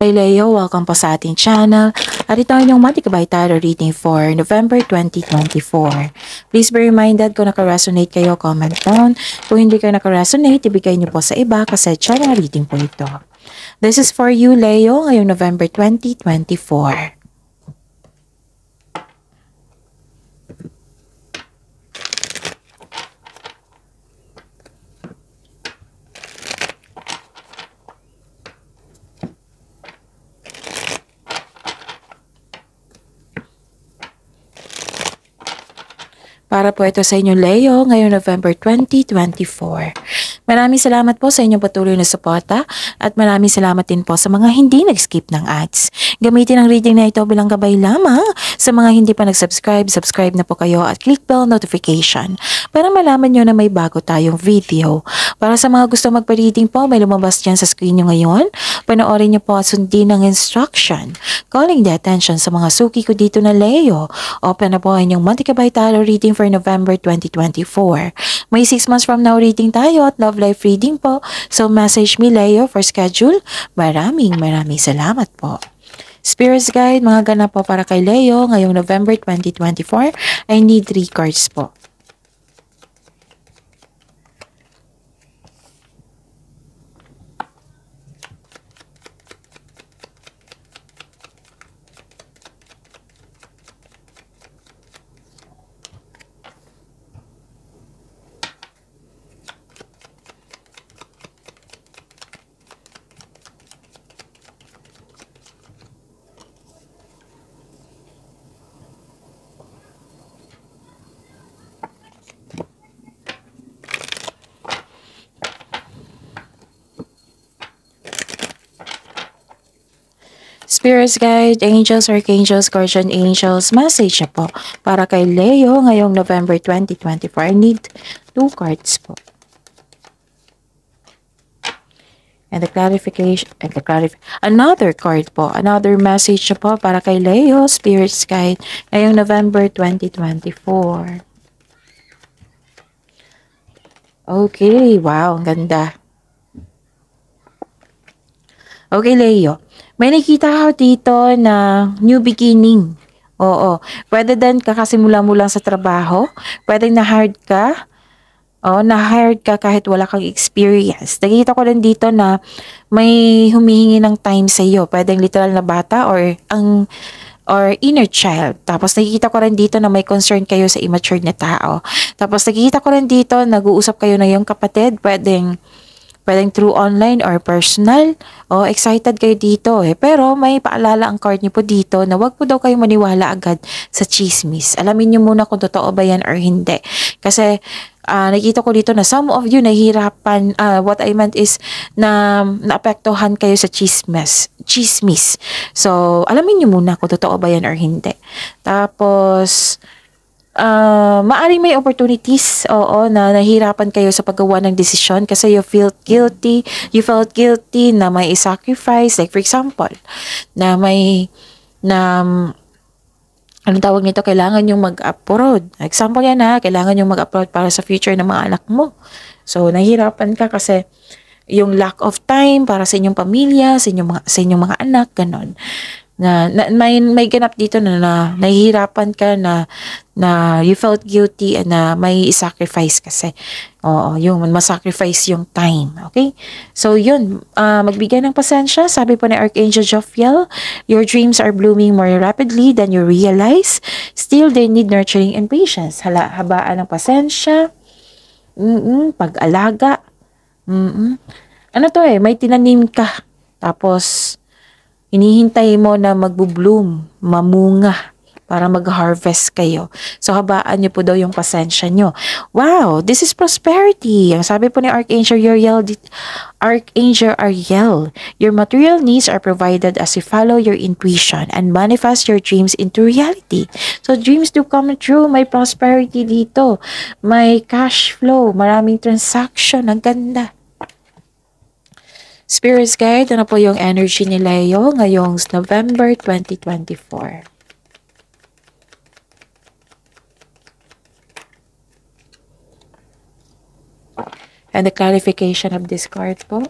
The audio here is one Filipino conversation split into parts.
Hey Leo, welcome po sa ating channel. At ito ang inyong monthly kabay tarot reading for November 2024. Please be reminded kung naka-resonate kayo, comment down. Kung hindi kayo naka-resonate, ibigay niyo po sa iba kasi channel reading po ito. This is for you, Leo, ngayong November 2024. Para po ito sa inyo, Leo, ngayong November 2024. Maraming salamat po sa inyong patuloy na suporta at maraming salamat din po sa mga hindi nag-skip ng ads. Gamitin ang reading na ito bilang gabay lamang sa mga hindi pa nag-subscribe. Subscribe na po kayo at click bell notification para malaman nyo na may bago tayong video. Para sa mga gusto magpa-reading po, may lumabas dyan sa screen nyo ngayon. Panoorin nyo po at sundin ang instruction. Calling the attention sa mga suki ko dito na Leo. Open na po ang inyong monthly kabay tarot reading for November 2024. May 6 months from now reading tayo at love life reading po. So message me Leo for schedule. Maraming salamat po. Spirits Guide, mga ganap po para kay Leo ngayong November 2024. I need 3 cards po. Spirits Guide, Angels, Archangels, Guardian Angels, message na po para kay Leo ngayong November 2024. I need 2 cards po. And the clarification, another card po, another message na po para kay Leo, Spirits Guide, ngayong November 2024. Okay, wow, ang ganda. Okay, Leo. May nakita ako dito na new beginning. Oo. Pwede din kakasimula mo lang sa trabaho. Pwede na-hired ka. Oo, na-hired ka kahit wala kang experience. Nakikita ko rin dito na may humihingi ng time sa iyo. Pwedeng literal na bata or inner child. Tapos nakikita ko rin dito na may concern kayo sa immature na tao. Tapos nakikita ko rin dito nag-uusap kayo na yung kapatid. Pwedeng through online or personal. O, excited kayo dito eh. Pero may paalala ang card niyo po dito na wag po daw kayo maniwala agad sa chismis. Alamin niyo muna kung totoo ba yan or hindi. Kasi nakita ko dito na some of you nahihirapan, what I meant is na naapektuhan kayo sa chismis. So, alamin niyo muna kung totoo ba yan or hindi. Tapos, maaring may opportunities, oo, na nahirapan kayo sa paggawa ng desisyon kasi you felt guilty na may sacrifice, like for example, na ano tawag nito, kailangan yung mag-upload. Example yan kailangan yung mag-upload para sa future ng mga anak mo. So, nahihirapan ka kasi yung lack of time para sa inyong pamilya, sa inyong mga anak, ganon. May ganap dito na nahihirapan ka na you felt guilty and na may sacrifice kasi. Oo, yung masacrifice yung time. Okay? So, yun. Magbigay ng pasensya. Sabi po ni Archangel Jophiel, your dreams are blooming more rapidly than you realize. Still, they need nurturing and patience. Habaan ng pasensya. Pag-alaga. Ano to may tinanim ka. Tapos, hinihintay mo na magbo-bloom, mamunga, para mag-harvest kayo. So, habaan niyo po daw yung pasensya niyo. Wow, this is prosperity. Ang sabi po ni Archangel Ariel, your material needs are provided as you follow your intuition and manifest your dreams into reality. So, dreams do come true. May prosperity dito. May cash flow. Maraming transaction. Ang ganda. Spirits Guide, ano po yung energy ni Leo ngayong November 2024? And the clarification of this card po.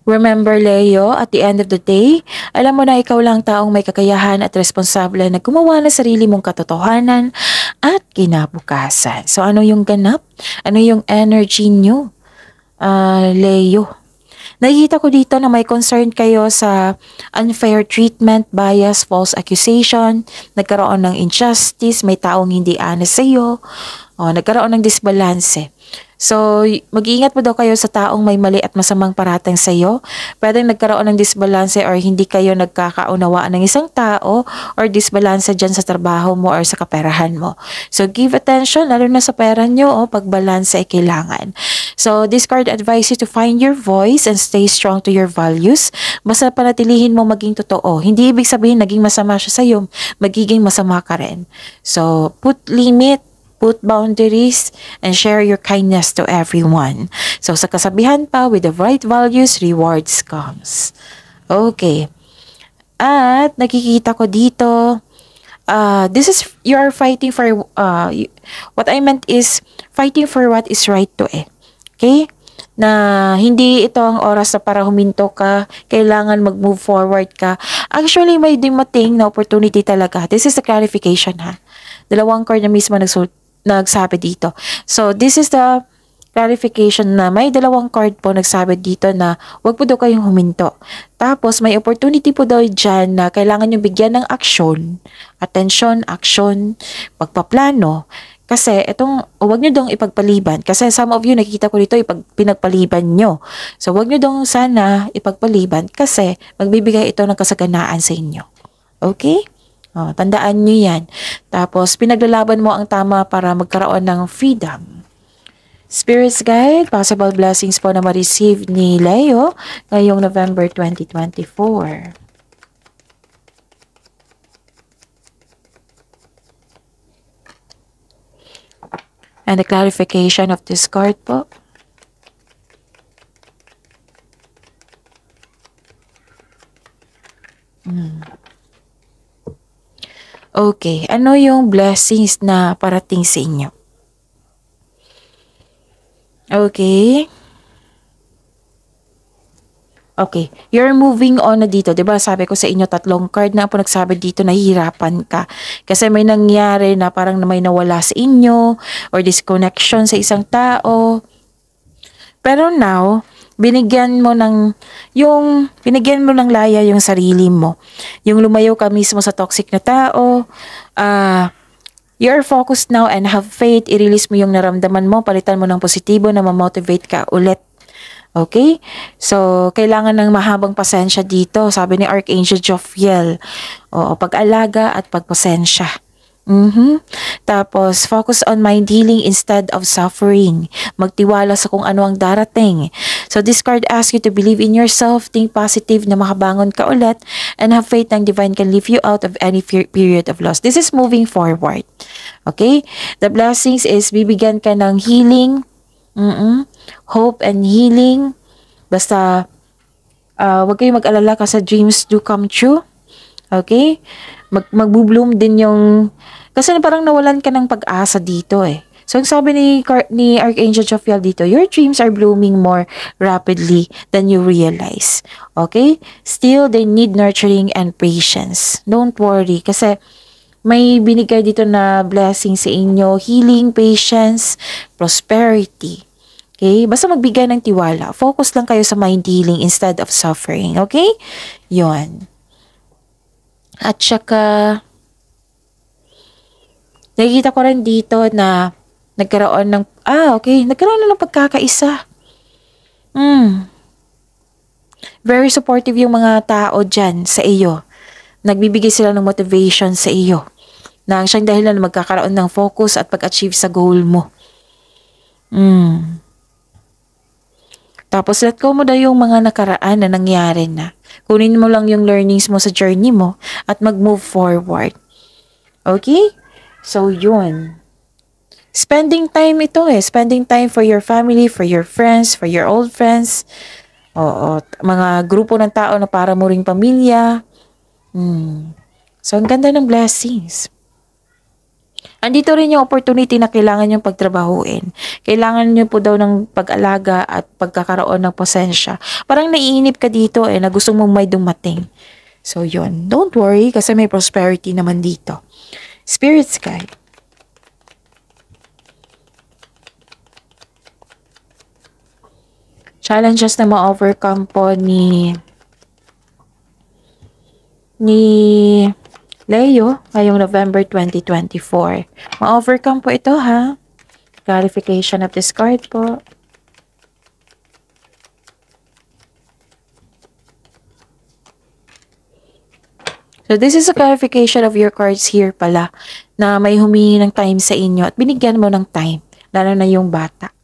Remember, Leo, at the end of the day, alam mo na ikaw lang taong may kakayahan at responsable na gumawa ng sarili mong katotohanan at kinabukasan. So, ano yung ganap? Ano yung energy nyo, Leo? Nakikita ko dito na may concern kayo sa unfair treatment, bias, false accusation, nagkaroon ng injustice, may taong hindi honest sa iyo, nagkaroon ng disbalance. So, mag-iingat po daw kayo sa taong may mali at masamang paratang sa iyo. Pwedeng nagkaroon ng disbalance or hindi kayo nagkakaunawaan ng isang tao or disbalance dyan sa trabaho mo or sa kaperahan mo. So, give attention, lalo na sa pera nyo, pagbalanse ay kailangan. So, this card advise you to find your voice and stay strong to your values. Basta panatilihin mo maging totoo. Hindi ibig sabihin naging masama siya sa iyo, magiging masama ka rin. So, put limit, put boundaries, and share your kindness to everyone. So, sa kasabihan pa, with the right values, rewards comes. Okay. At, nakikita ko dito, you are fighting for, what I meant is, fighting for what is right to Okay? Na hindi ito ang oras na para huminto ka, kailangan mag-move forward ka. Actually, may dumating na opportunity talaga. This is the clarification, ha? Dalawang card na mismo nagsabi dito. So, this is the clarification na may dalawang card po nagsabi dito na wag po daw kayong huminto. Tapos, may opportunity po daw dyan na kailangan nyo bigyan ng action, attention, action, pagpaplano. Kasi, wag nyo dong ipagpaliban. Kasi some of you, nakikita ko dito, pinagpaliban nyo. So, wag nyo dong sana ipagpaliban kasi magbibigay ito ng kasaganaan sa inyo. Okay? Tandaan nyo yan. Tapos, pinaglalaban mo ang tama para magkaroon ng freedom. Spirit's Guide, possible blessings po na ma-receive ni Leo ngayong November 2024. And the clarification of this card po. Okay, ano yung blessings na parating sa inyo? Okay. Okay, you're moving on na dito. Diba sabi ko sa inyo, tatlong card na po nagsabi dito, nahihirapan ka. Kasi may nangyari na parang may nawala sa inyo or disconnection sa isang tao. Pero now, binigyan mo ng laya yung sarili mo. Yung lumayo ka mismo sa toxic na tao. You're focused now and have faith. I-release mo yung naramdaman mo. Palitan mo ng positibo na ma-motivate ka ulit. Okay? So, kailangan ng mahabang pasensya dito. Sabi ni Archangel Jophiel. Pag-alaga at pagpasensya. Tapos, focus on mind healing instead of suffering. Magtiwala sa kung ano ang darating. So, this card asks you to believe in yourself, think positive na makabangon ka ulit, and have faith ng divine can lift you out of any period of loss. This is moving forward. Okay? The blessings is bibigyan ka ng healing, hope and healing. Basta, wag kayong mag-alala kasi dreams do come true. Okay? Mag-bloom din yung, kasi parang nawalan ka ng pag-asa dito So, ang sabi ni Archangel Jophiel dito, your dreams are blooming more rapidly than you realize. Okay? Still, they need nurturing and patience. Don't worry, kasi may binigay dito na blessing sa inyo, healing, patience, prosperity. Okay? Basta magbigay ng tiwala. Focus lang kayo sa mind healing instead of suffering. Okay? Yun. At saka, nakikita ko rin dito na nagkaroon ng pagkakaisa. Very supportive yung mga tao dyan sa iyo. Nagbibigay sila ng motivation sa iyo. Na siyang dahilan na magkakaroon ng focus at pag-achieve sa goal mo. Tapos let go mo daw yung mga nakaraan na nangyari na. Kunin mo lang yung learnings mo sa journey mo at mag-move forward. Okay? So, yun. Spending time ito Spending time for your family, for your friends, for your old friends. Mga grupo ng tao na para mo ring pamilya. So, ang ganda ng blessings. Andito rin yung opportunity na kailangan nyo pagtrabahuin. Kailangan nyo po daw ng pag-alaga at pagkakaroon ng pasensya. Parang naiinip ka dito na gusto mong may dumating. So yun, don't worry kasi may prosperity naman dito. Spirits guide. Challenges na ma-overcome po ni Leo ngayong November 2024. Ma-overcome po ito ha. Clarification of this card po. So this is a clarification of your cards here pala na may humingi ng time sa inyo at binigyan mo ng time. Lalo na yung bata.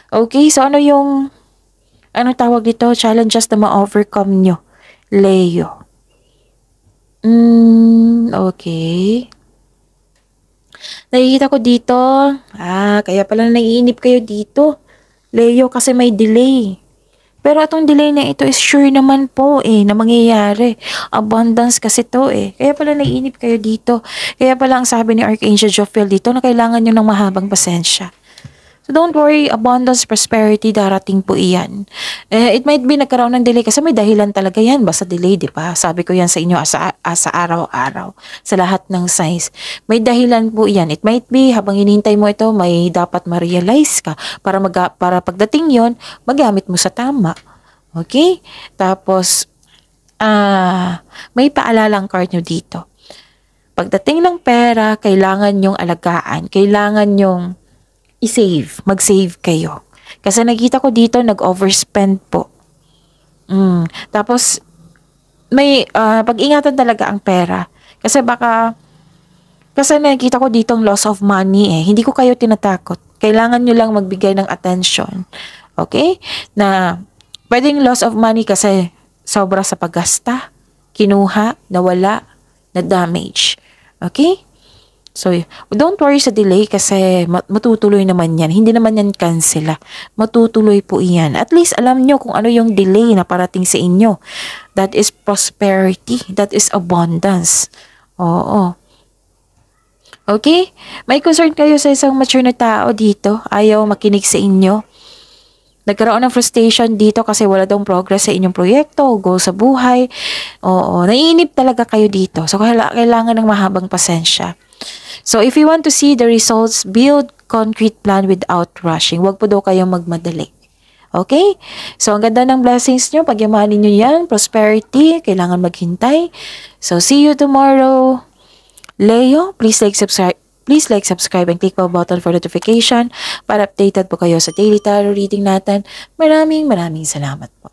Okay, so anong tawag dito? Challenges na ma-overcome nyo, Leo. Okay. Nakikita ko dito, kaya pala naiinip kayo dito, Leo, kasi may delay. Pero itong delay na ito is sure naman po na mangyayari. Abundance kasi to Kaya pala naiinip kayo dito. Kaya pala ang sabi ni Archangel Jophiel dito na kailangan nyo ng mahabang pasensya. So don't worry, abundance, prosperity, darating po iyan. It might be nagkaroon ng delay kasi may dahilan talaga yan. Basta delay, di ba? Sabi ko yan sa inyo sa araw-araw. Sa lahat ng signs. May dahilan po iyan. It might be, habang hinihintay mo ito, may dapat ma-realize ka. Para pagdating yon magamit mo sa tama. Okay? Tapos, may paalalang card nyo dito. Pagdating ng pera, kailangan nyong alagaan. Kailangan nyong i-save, mag-save kayo. Kasi nakita ko dito, nag-overspend po. Tapos, may pag-ingatan talaga ang pera. Kasi nakita ko dito ang loss of money Hindi ko kayo tinatakot. Kailangan nyo lang magbigay ng attention. Okay? Na, pwedeng loss of money kasi sobra sa paggasta, kinuha, nawala, na-damage. Okay? So, don't worry sa delay kasi matutuloy naman yan. Hindi naman yan cancel. Matutuloy po iyan. At least alam nyo kung ano yung delay na parating sa inyo. That is prosperity. That is abundance. Oo. Okay? May concern kayo sa isang mature na tao dito. Ayaw makinig sa inyo. Nagkaroon ng frustration dito kasi wala daw progress sa inyong proyekto o goal sa buhay. Oo. Naiinip talaga kayo dito. So, kailangan ng mahabang pasensya. So, if you want to see the results, build concrete plan without rushing. Huwag po daw kayong magmadali. Okay? So, ang ganda ng blessings nyo. Pagyamanin nyo yan. Prosperity. Kailangan maghintay. So, see you tomorrow. Leo, please like, subscribe and click the button for notification para updated po kayo sa daily tarot reading natin. Maraming salamat po.